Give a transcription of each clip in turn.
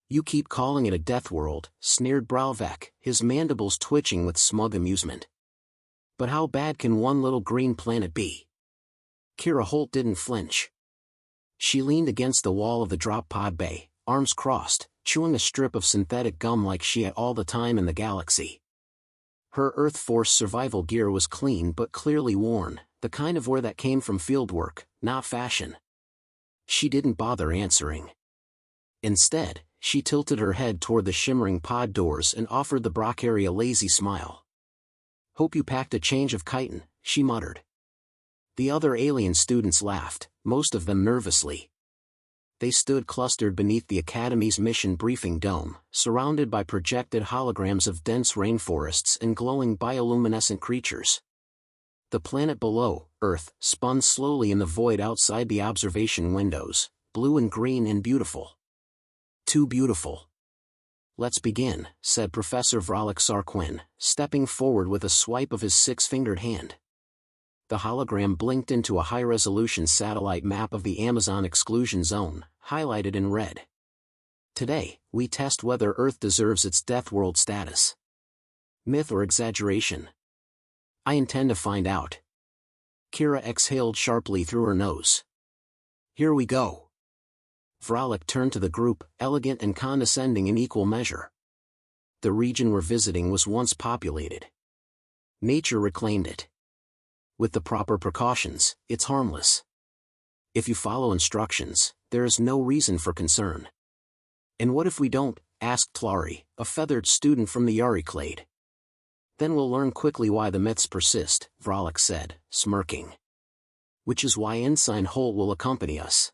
You keep calling it a death world, sneered Bralvek, his mandibles twitching with smug amusement. But how bad can one little green planet be? Kira Holt didn't flinch. She leaned against the wall of the drop pod bay, arms crossed, chewing a strip of synthetic gum like she had all the time in the galaxy. Her Earth Force survival gear was clean but clearly worn, the kind of wear that came from fieldwork, not fashion. She didn't bother answering. Instead, she tilted her head toward the shimmering pod doors and offered the Brocari a lazy smile. "Hope you packed a change of chitin," she muttered. The other alien students laughed, most of them nervously. They stood clustered beneath the Academy's mission briefing dome, surrounded by projected holograms of dense rainforests and glowing bioluminescent creatures. The planet below, Earth, spun slowly in the void outside the observation windows, blue and green and beautiful. Too beautiful. "Let's begin," said Professor Vralik Sarquin, stepping forward with a swipe of his six-fingered hand. The hologram blinked into a high-resolution satellite map of the Amazon exclusion zone, highlighted in red. "Today, we test whether Earth deserves its death world status. Myth or exaggeration? I intend to find out." Kira exhaled sharply through her nose. "Here we go." Vralik turned to the group, elegant and condescending in equal measure. The region we're visiting was once populated. Nature reclaimed it. With the proper precautions, it's harmless. If you follow instructions, there is no reason for concern. "And what if we don't?" asked Tlari, a feathered student from the Yari clade. "Then we'll learn quickly why the myths persist," Vralik said, smirking. "Which is why Ensign Holt will accompany us."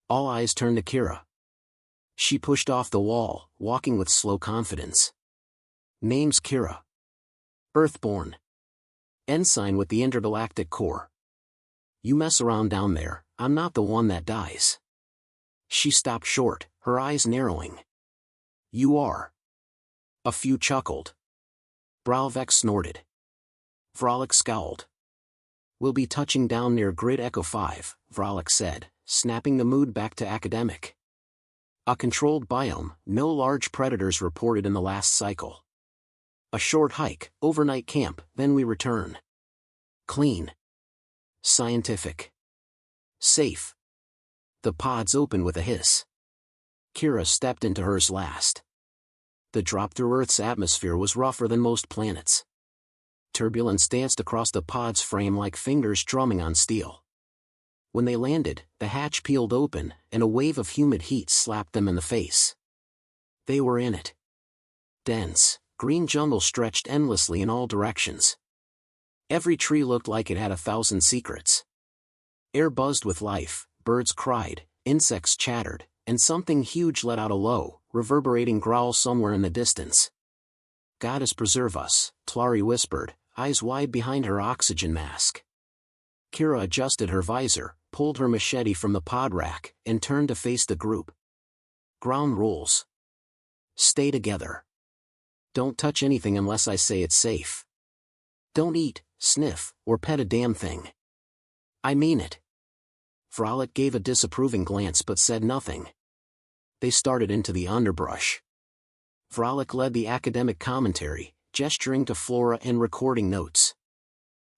All eyes turned to Kira. She pushed off the wall, walking with slow confidence. "Name's Kira. Earthborn. Ensign with the Intergalactic Corps. You mess around down there, I'm not the one that dies." She stopped short, her eyes narrowing. "You are." A few chuckled. Bralvek snorted. Vralik scowled. "We'll be touching down near Grid Echo 5, Vralik said, snapping the mood back to academic. "A controlled biome, no large predators reported in the last cycle. A short hike, overnight camp, then we return. Clean. Scientific. Safe." The pods opened with a hiss. Kira stepped into hers last. The drop through Earth's atmosphere was rougher than most planets. Turbulence danced across the pod's frame like fingers drumming on steel. When they landed, the hatch peeled open, and a wave of humid heat slapped them in the face. They were in it. Dense, green jungle stretched endlessly in all directions. Every tree looked like it had 1,000 secrets. Air buzzed with life, birds cried, insects chattered, and something huge let out a low, reverberating growl somewhere in the distance. "Goddess preserve us," Tlari whispered, eyes wide behind her oxygen mask. Kira adjusted her visor, pulled her machete from the pod rack, and turned to face the group. "Ground rules. Stay together. Don't touch anything unless I say it's safe. Don't eat, sniff, or pet a damn thing. I mean it." Vralik gave a disapproving glance but said nothing. They started into the underbrush. Vralik led the academic commentary, gesturing to flora and recording notes.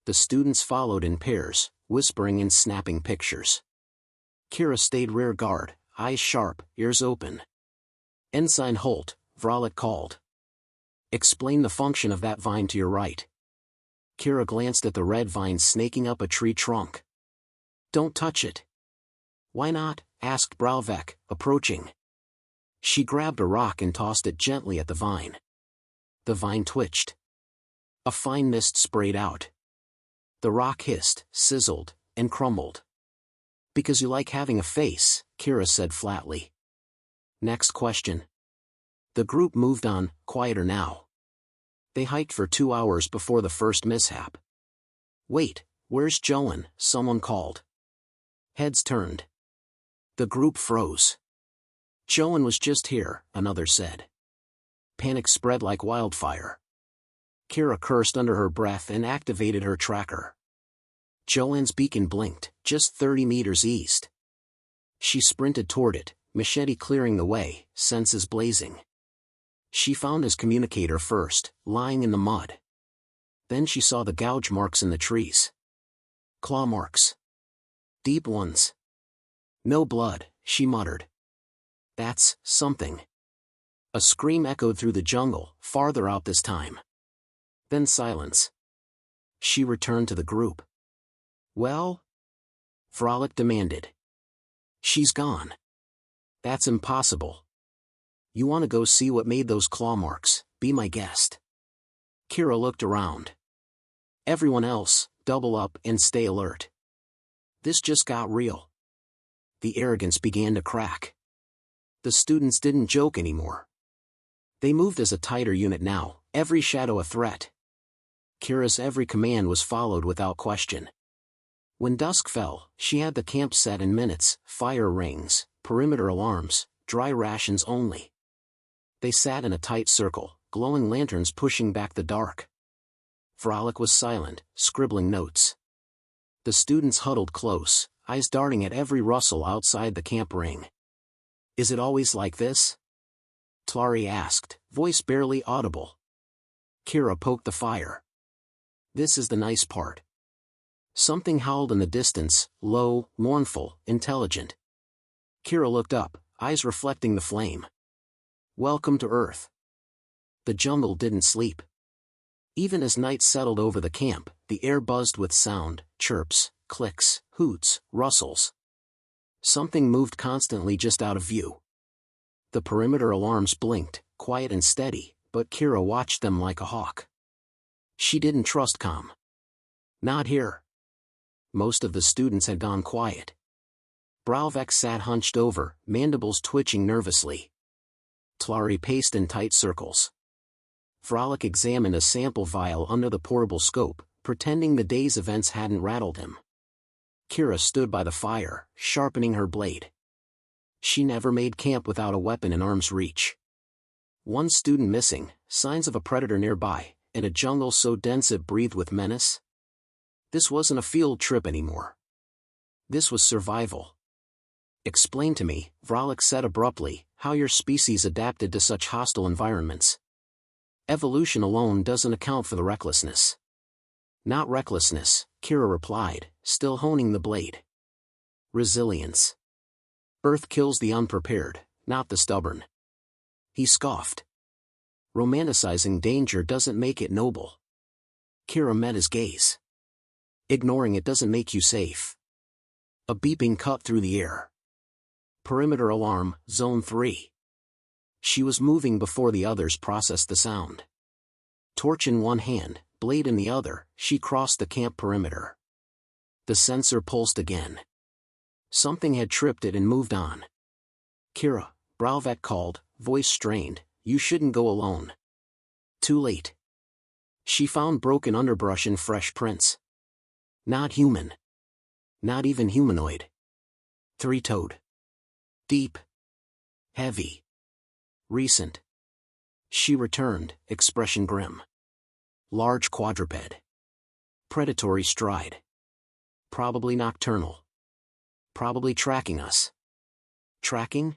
The students followed in pairs, whispering and snapping pictures. Kira stayed rear guard, eyes sharp, ears open. "Ensign Holt," Vralik called. "Explain the function of that vine to your right." Kira glanced at the red vine snaking up a tree trunk. "Don't touch it." "Why not?" asked Bralvek, approaching. She grabbed a rock and tossed it gently at the vine. The vine twitched. A fine mist sprayed out. The rock hissed, sizzled, and crumbled. "Because you like having a face," Kira said flatly. "Next question." The group moved on, quieter now. They hiked for 2 hours before the first mishap. "Wait, where's Joan?" someone called. Heads turned. The group froze. "Joan was just here," another said. Panic spread like wildfire. Kira cursed under her breath and activated her tracker. Joanne's beacon blinked, just 30 meters east. She sprinted toward it, machete clearing the way, senses blazing. She found his communicator first, lying in the mud. Then she saw the gouge marks in the trees. Claw marks. Deep ones. No blood, she muttered. That's something. A scream echoed through the jungle, farther out this time. Then silence. She returned to the group. Well? Frolic demanded. She's gone. That's impossible. You want to go see what made those claw marks? Be my guest. Kira looked around. Everyone else, double up and stay alert. This just got real. The arrogance began to crack. The students didn't joke anymore. They moved as a tighter unit now, every shadow a threat. Kira's every command was followed without question. When dusk fell, she had the camp set in minutes, fire rings, perimeter alarms, dry rations only. They sat in a tight circle, glowing lanterns pushing back the dark. Frolic was silent, scribbling notes. The students huddled close, eyes darting at every rustle outside the camp ring. Is it always like this? Tlari asked, voice barely audible. Kira poked the fire. This is the nice part. Something howled in the distance, low, mournful, intelligent. Kira looked up, eyes reflecting the flame. Welcome to Earth. The jungle didn't sleep. Even as night settled over the camp, the air buzzed with sound, chirps, clicks, hoots, rustles. Something moved constantly just out of view. The perimeter alarms blinked, quiet and steady, but Kira watched them like a hawk. She didn't trust calm. Not here. Most of the students had gone quiet. Bralvek sat hunched over, mandibles twitching nervously. Tlari paced in tight circles. Frolic examined a sample vial under the portable scope, pretending the day's events hadn't rattled him. Kira stood by the fire, sharpening her blade. She never made camp without a weapon in arm's reach. One student missing, signs of a predator nearby, and a jungle so dense it breathed with menace. This wasn't a field trip anymore. This was survival. Explain to me, Frolic said abruptly, how your species adapted to such hostile environments. Evolution alone doesn't account for the recklessness. Not recklessness, Kira replied, still honing the blade. Resilience. Earth kills the unprepared, not the stubborn. He scoffed. Romanticizing danger doesn't make it noble. Kira met his gaze. Ignoring it doesn't make you safe. A beeping cut through the air. Perimeter alarm, Zone 3. She was moving before the others processed the sound. Torch in one hand, blade in the other, she crossed the camp perimeter. The sensor pulsed again. Something had tripped it and moved on. Kira, Bralvek called, voice strained, you shouldn't go alone. Too late. She found broken underbrush and fresh prints. Not human. Not even humanoid. Three-toed. Deep. Heavy. Recent. She returned, expression grim. Large quadruped. Predatory stride. Probably nocturnal. Probably tracking us. Tracking?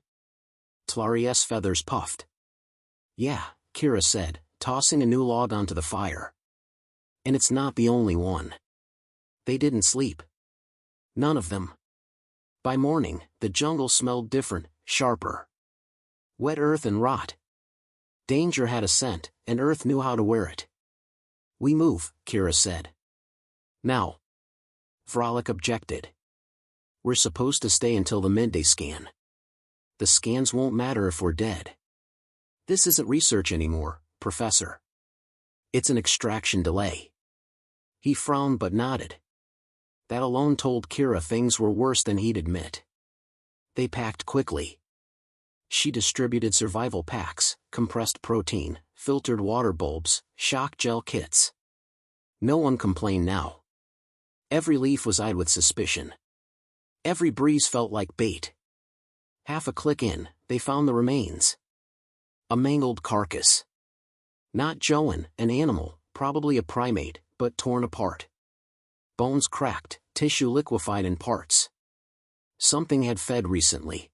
Tlari's feathers puffed. Yeah, Kira said, tossing a new log onto the fire. And it's not the only one. They didn't sleep. None of them. By morning, the jungle smelled different, sharper. Wet earth and rot. Danger had a scent, and Earth knew how to wear it. We move, Kira said. Now. Frolic objected. We're supposed to stay until the midday scan. The scans won't matter if we're dead. This isn't research anymore, Professor. It's an extraction delay. He frowned but nodded. That alone told Kira things were worse than he'd admit. They packed quickly. She distributed survival packs, compressed protein, filtered water bulbs, shock gel kits. No one complained now. Every leaf was eyed with suspicion. Every breeze felt like bait. Half a click in, they found the remains. A mangled carcass. Not Joan, an animal, probably a primate, but torn apart. Bones cracked, tissue liquefied in parts. Something had fed recently.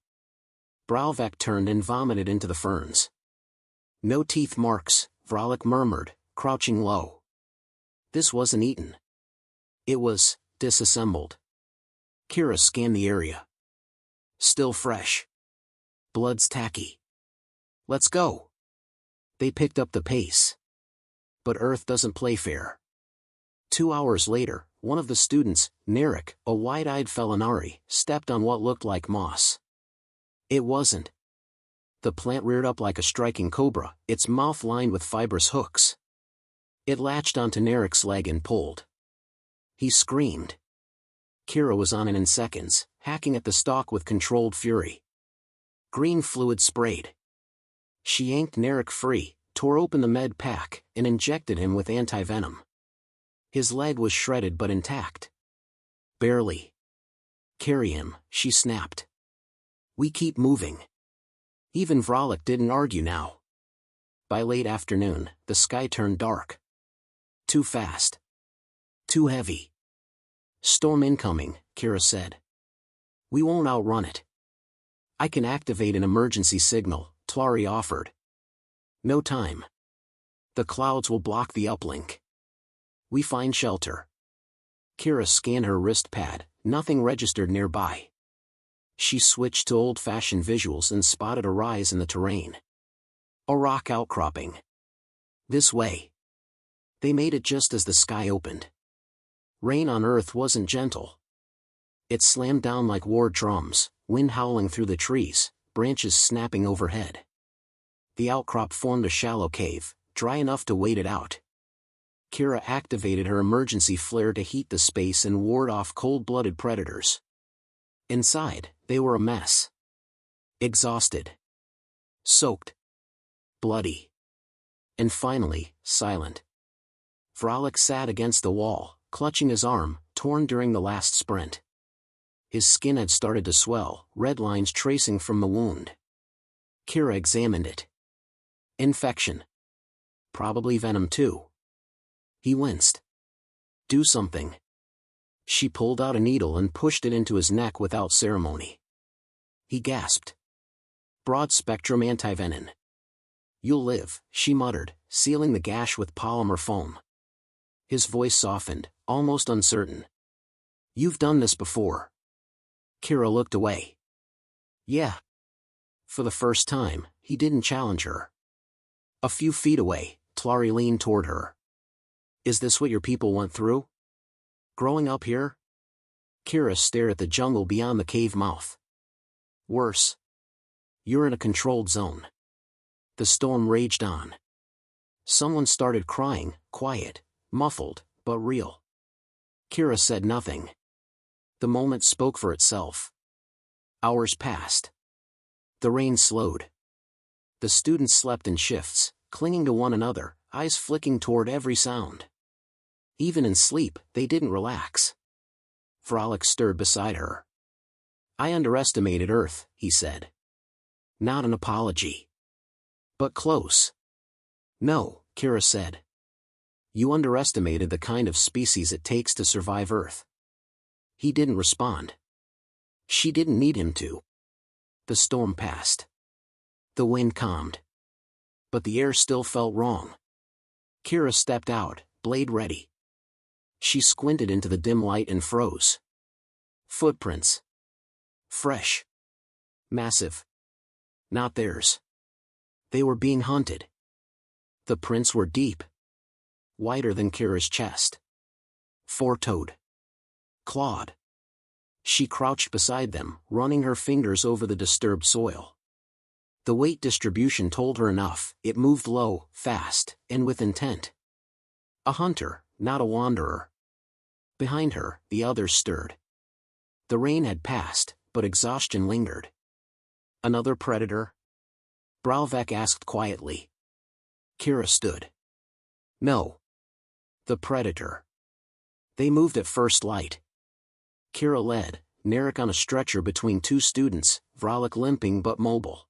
Bralvek turned and vomited into the ferns. No teeth marks, Vralik murmured, crouching low. This wasn't eaten. It was disassembled. Kira scanned the area. Still fresh. Blood's tacky. Let's go. They picked up the pace. But Earth doesn't play fair. 2 hours later, one of the students, Narek, a wide-eyed Felinari, stepped on what looked like moss. It wasn't. The plant reared up like a striking cobra, its mouth lined with fibrous hooks. It latched onto Narek's leg and pulled. He screamed. Kira was on it in seconds, hacking at the stalk with controlled fury. Green fluid sprayed. She yanked Narek free, tore open the med pack, and injected him with anti-venom. His leg was shredded but intact. Barely. Carry him, she snapped. We keep moving. Even Vralik didn't argue now. By late afternoon, the sky turned dark. Too fast. Too heavy. Storm incoming, Kira said. We won't outrun it. I can activate an emergency signal, Tlari offered. No time. The clouds will block the uplink. We find shelter. Kira scanned her wrist pad, nothing registered nearby. She switched to old-fashioned visuals and spotted a rise in the terrain. A rock outcropping. This way. They made it just as the sky opened. Rain on Earth wasn't gentle. It slammed down like war drums, wind howling through the trees, branches snapping overhead. The outcrop formed a shallow cave, dry enough to wait it out. Kira activated her emergency flare to heat the space and ward off cold-blooded predators. Inside, they were a mess. Exhausted. Soaked. Bloody. And finally, silent. Vralik sat against the wall, clutching his arm, torn during the last sprint. His skin had started to swell, red lines tracing from the wound. Kira examined it. Infection. Probably venom too. He winced. Do something. She pulled out a needle and pushed it into his neck without ceremony. He gasped. Broad-spectrum antivenin. You'll live, she muttered, sealing the gash with polymer foam. His voice softened, almost uncertain. You've done this before. Kira looked away. Yeah. For the first time, he didn't challenge her. A few feet away, Tlari leaned toward her. Is this what your people went through? Growing up here? Kira stared at the jungle beyond the cave mouth. Worse. You're in a controlled zone. The storm raged on. Someone started crying, quiet, muffled, but real. Kira said nothing. The moment spoke for itself. Hours passed. The rain slowed. The students slept in shifts, clinging to one another, eyes flicking toward every sound. Even in sleep, they didn't relax. Vralik stirred beside her. I underestimated Earth, he said. Not an apology. But close. No, Kira said. You underestimated the kind of species it takes to survive Earth. He didn't respond. She didn't need him to. The storm passed. The wind calmed. But the air still felt wrong. Kira stepped out, blade ready. She squinted into the dim light and froze. Footprints. Fresh. Massive. Not theirs. They were being hunted. The prints were deep. Wider than Kira's chest. Four-toed. Clawed. She crouched beside them, running her fingers over the disturbed soil. The weight distribution told her enough. It moved low, fast, and with intent. A hunter, not a wanderer. Behind her, the others stirred. The rain had passed, but exhaustion lingered. Another predator? Bralvek asked quietly. Kira stood. No. The predator. They moved at first light. Kira led, Narek on a stretcher between two students, Vralik limping but mobile.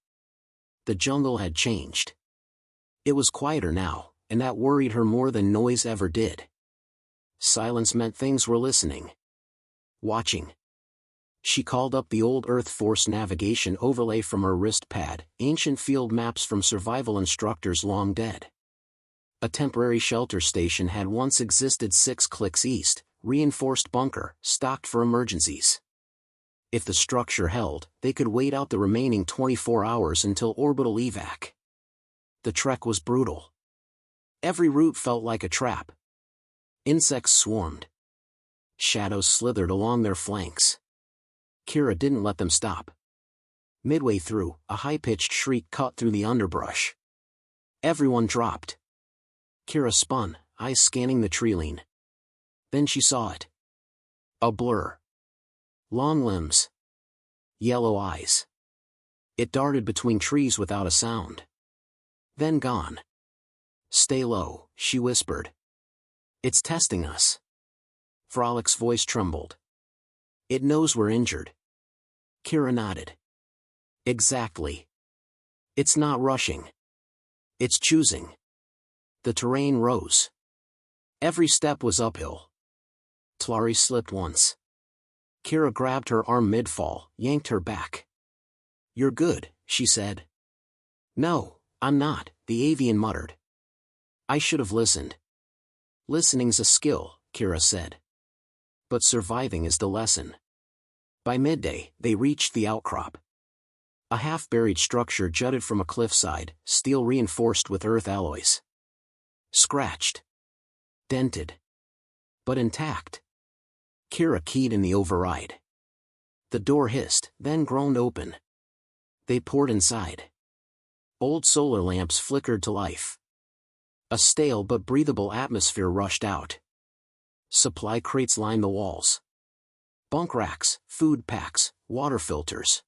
The jungle had changed. It was quieter now, and that worried her more than noise ever did. Silence meant things were listening. Watching. She called up the old Earth Force navigation overlay from her wrist pad, ancient field maps from survival instructors long dead. A temporary shelter station had once existed 6 clicks east, reinforced bunker, stocked for emergencies. If the structure held, they could wait out the remaining 24 hours until orbital evac. The trek was brutal. Every route felt like a trap. Insects swarmed. Shadows slithered along their flanks. Kira didn't let them stop. Midway through, a high-pitched shriek cut through the underbrush. Everyone dropped. Kira spun, eyes scanning the treeline. Then she saw it. A blur. Long limbs. Yellow eyes. It darted between trees without a sound. Then gone. "Stay low," she whispered. "It's testing us." Frolic's voice trembled. "It knows we're injured." Kira nodded. "Exactly. It's not rushing. It's choosing." The terrain rose. Every step was uphill. Tlari slipped once. Kira grabbed her arm mid-fall, yanked her back. "You're good," she said. "No, I'm not," the avian muttered. "I should have listened." "Listening's a skill," Kira said. "But surviving is the lesson." By midday, they reached the outcrop. A half-buried structure jutted from a cliffside, steel reinforced with earth alloys. Scratched. Dented. But intact. Kira keyed in the override. The door hissed, then groaned open. They poured inside. Old solar lamps flickered to life. A stale but breathable atmosphere rushed out. Supply crates lined the walls. Bunk racks, food packs, water filters.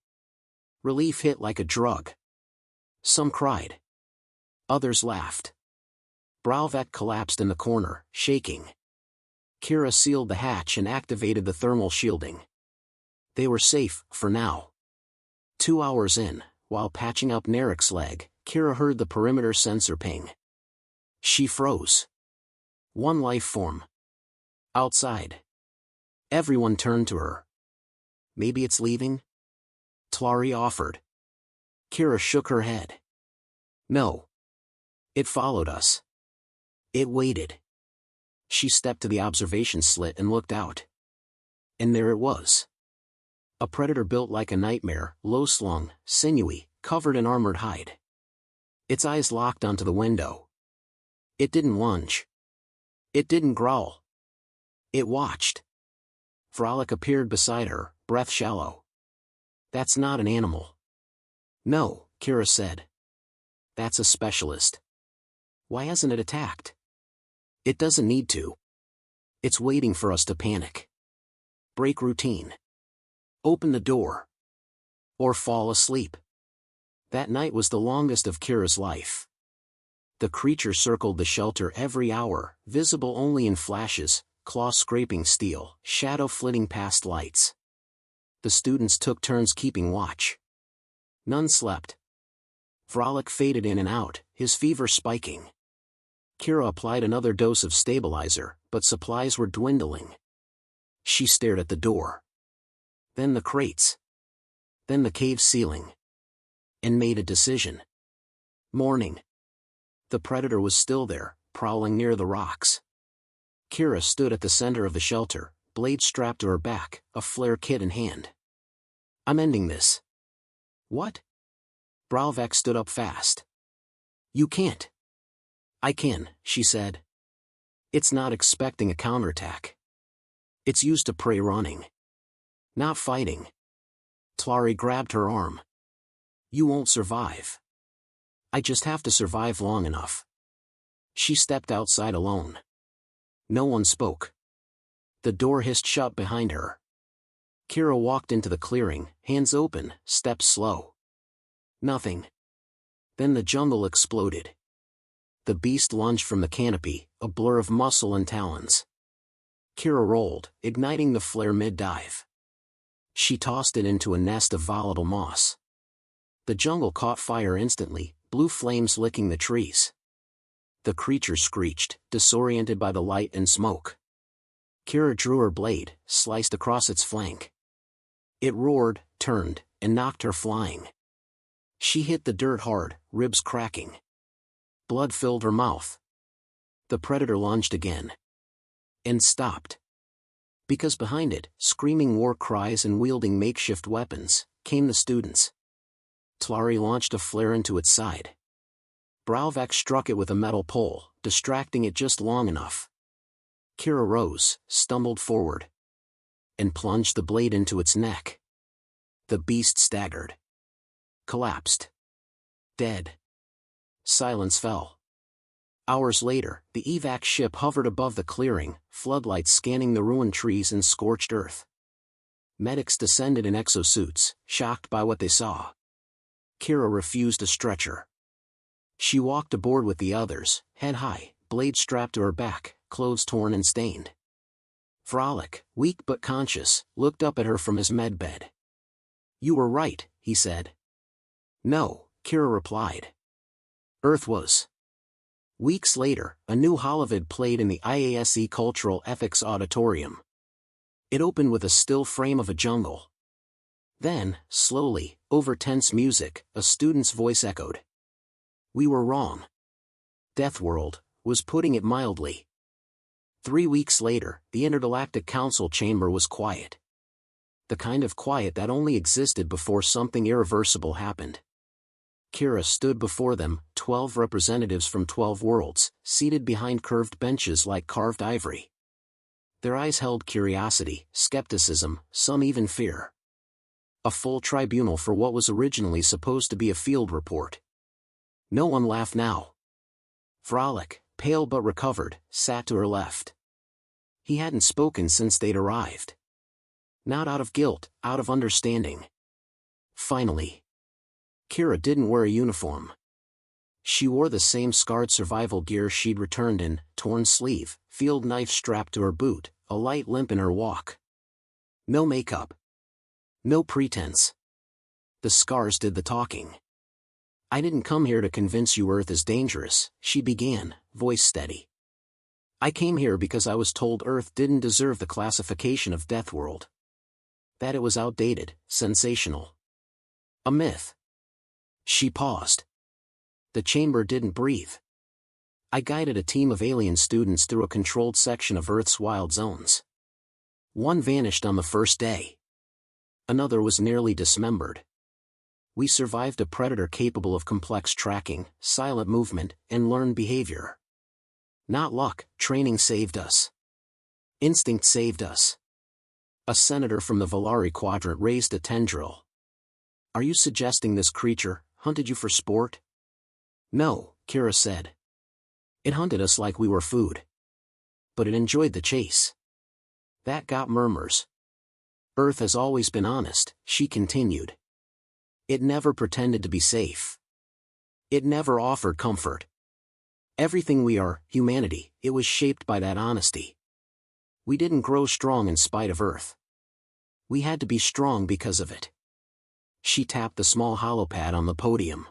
Relief hit like a drug. Some cried. Others laughed. Bralvek collapsed in the corner, shaking. Kira sealed the hatch and activated the thermal shielding. They were safe, for now. 2 hours in, while patching up Narek's leg, Kira heard the perimeter sensor ping. She froze. One life form. Outside. Everyone turned to her. "Maybe it's leaving?" Tlari offered. Kira shook her head. "No. It followed us. It waited." She stepped to the observation slit and looked out. And there it was. A predator built like a nightmare, low-slung, sinewy, covered in armored hide. Its eyes locked onto the window. It didn't lunge. It didn't growl. It watched. Frolic appeared beside her, breath shallow. "That's not an animal." "No," Kira said. "That's a specialist." "Why hasn't it attacked?" "It doesn't need to. It's waiting for us to panic. Break routine. Open the door. Or fall asleep." That night was the longest of Kira's life. The creature circled the shelter every hour, visible only in flashes, claw scraping steel, shadow flitting past lights. The students took turns keeping watch. None slept. Frolic faded in and out, his fever spiking. Kira applied another dose of stabilizer, but supplies were dwindling. She stared at the door. Then the crates. Then the cave ceiling. And made a decision. Morning. The predator was still there, prowling near the rocks. Kira stood at the center of the shelter, blade strapped to her back, a flare kit in hand. "I'm ending this." "What?" Bralvek stood up fast. "You can't." "I can," she said. "It's not expecting a counterattack. It's used to prey running. Not fighting." Tlari grabbed her arm. "You won't survive. I just have to survive long enough." She stepped outside alone. No one spoke. The door hissed shut behind her. Kira walked into the clearing, hands open, steps slow. Nothing. Then the jungle exploded. The beast lunged from the canopy, a blur of muscle and talons. Kira rolled, igniting the flare mid-dive. She tossed it into a nest of volatile moss. The jungle caught fire instantly, blue flames licking the trees. The creature screeched, disoriented by the light and smoke. Kira drew her blade, sliced across its flank. It roared, turned, and knocked her flying. She hit the dirt hard, ribs cracking. Blood filled her mouth. The predator lunged again. And stopped. Because behind it, screaming war cries and wielding makeshift weapons, came the students. Tlari launched a flare into its side. Brauvac struck it with a metal pole, distracting it just long enough. Kira rose, stumbled forward, and plunged the blade into its neck. The beast staggered. Collapsed. Dead. Silence fell. Hours later, the evac ship hovered above the clearing, floodlights scanning the ruined trees and scorched earth. Medics descended in exosuits, shocked by what they saw. Kira refused a stretcher. She walked aboard with the others, head high, blade strapped to her back, clothes torn and stained. Frolic, weak but conscious, looked up at her from his medbed. "You were right," he said. "No," Kira replied. Earth was. Weeks later, a new holovid played in the IASE Cultural Ethics Auditorium. It opened with a still frame of a jungle. Then, slowly, over tense music, a student's voice echoed. "We were wrong." Deathworld was putting it mildly. 3 weeks later, the Intergalactic Council chamber was quiet. The kind of quiet that only existed before something irreversible happened. Kira stood before them, 12 representatives from 12 worlds, seated behind curved benches like carved ivory. Their eyes held curiosity, skepticism, some even fear. A full tribunal for what was originally supposed to be a field report. No one laughed now. Frolic, pale but recovered, sat to her left. He hadn't spoken since they'd arrived. Not out of guilt, out of understanding. Finally. Kira didn't wear a uniform. She wore the same scarred survival gear she'd returned in, torn sleeve, field knife strapped to her boot, a light limp in her walk. No makeup. No pretense. The scars did the talking. "I didn't come here to convince you Earth is dangerous," she began, voice steady. "I came here because I was told Earth didn't deserve the classification of Deathworld. That it was outdated, sensational. A myth." She paused. The chamber didn't breathe. "I guided a team of alien students through a controlled section of Earth's wild zones. One vanished on the first day. Another was nearly dismembered. We survived a predator capable of complex tracking, silent movement, and learned behavior. Not luck, training saved us. Instinct saved us." A senator from the Volari quadrant raised a tendril. "Are you suggesting this creature hunted you for sport?" "No," Kira said. "It hunted us like we were food. But it enjoyed the chase." That got murmurs. "Earth has always been honest," she continued. "It never pretended to be safe. It never offered comfort. Everything we are, humanity, it was shaped by that honesty. We didn't grow strong in spite of Earth. We had to be strong because of it." She tapped the small holopad on the podium.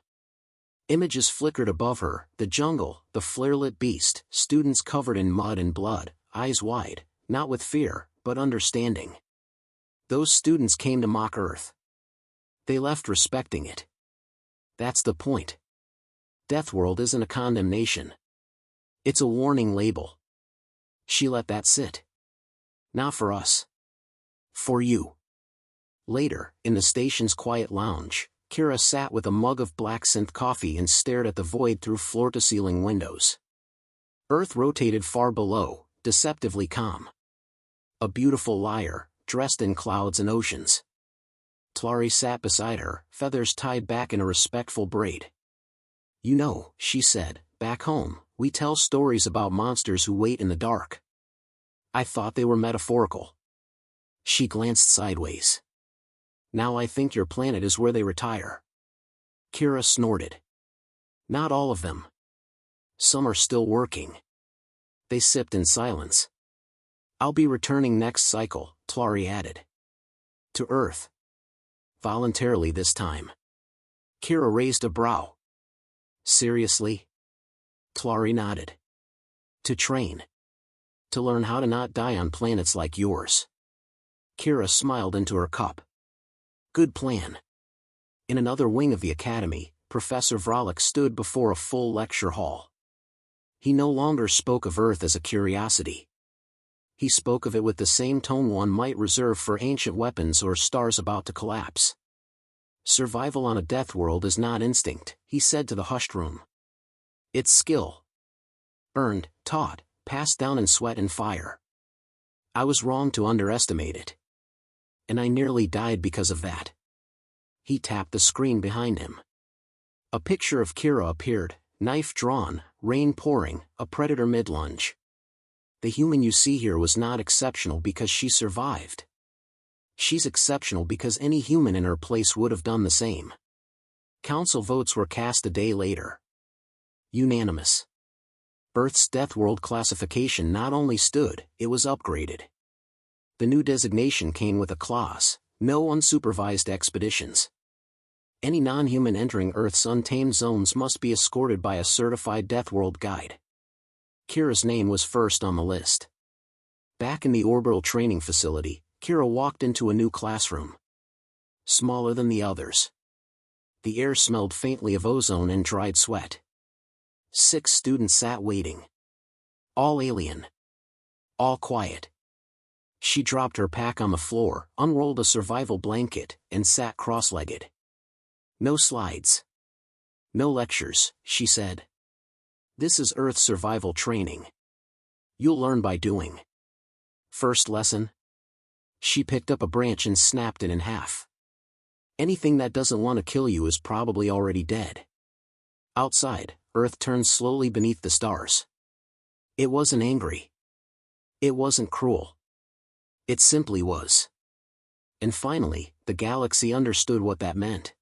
Images flickered above her, the jungle, the flare-lit beast, students covered in mud and blood, eyes wide, not with fear, but understanding. Those students came to mock Earth. They left respecting it. That's the point. Deathworld isn't a condemnation. It's a warning label. She let that sit. Not for us. For you. Later, in the station's quiet lounge, Kira sat with a mug of black synth coffee and stared at the void through floor-to-ceiling windows. Earth rotated far below, deceptively calm. A beautiful liar, dressed in clouds and oceans. Tlari sat beside her, feathers tied back in a respectful braid. "You know," she said, "back home, we tell stories about monsters who wait in the dark. I thought they were metaphorical." She glanced sideways. "Now I think your planet is where they retire." Kira snorted. "Not all of them. Some are still working." They sipped in silence. "I'll be returning next cycle," Tlari added. "To Earth. Voluntarily this time." Kira raised a brow. "Seriously?" Tlari nodded. "To train. To learn how to not die on planets like yours." Kira smiled into her cup. Good plan. In another wing of the academy, Professor Vralik stood before a full lecture hall. He no longer spoke of Earth as a curiosity. He spoke of it with the same tone one might reserve for ancient weapons or stars about to collapse. Survival on a death world is not instinct, he said to the hushed room. It's skill. Earned, taught, passed down in sweat and fire. I was wrong to underestimate it. And I nearly died because of that. He tapped the screen behind him. A picture of Kira appeared, knife drawn, rain pouring, a predator mid-lunge. The human you see here was not exceptional because she survived. She's exceptional because any human in her place would have done the same. Council votes were cast a day later. Unanimous. Earth's Death World classification not only stood, it was upgraded. The new designation came with a clause: no unsupervised expeditions. Any non-human entering Earth's untamed zones must be escorted by a certified Death World guide. Kira's name was first on the list. Back in the orbital training facility, Kira walked into a new classroom. Smaller than the others. The air smelled faintly of ozone and dried sweat. 6 students sat waiting. All alien. All quiet. She dropped her pack on the floor, unrolled a survival blanket, and sat cross-legged. No slides. No lectures, she said. This is Earth survival training. You'll learn by doing. First lesson? She picked up a branch and snapped it in half. Anything that doesn't want to kill you is probably already dead. Outside, Earth turned slowly beneath the stars. It wasn't angry. It wasn't cruel. It simply was. And finally, the galaxy understood what that meant.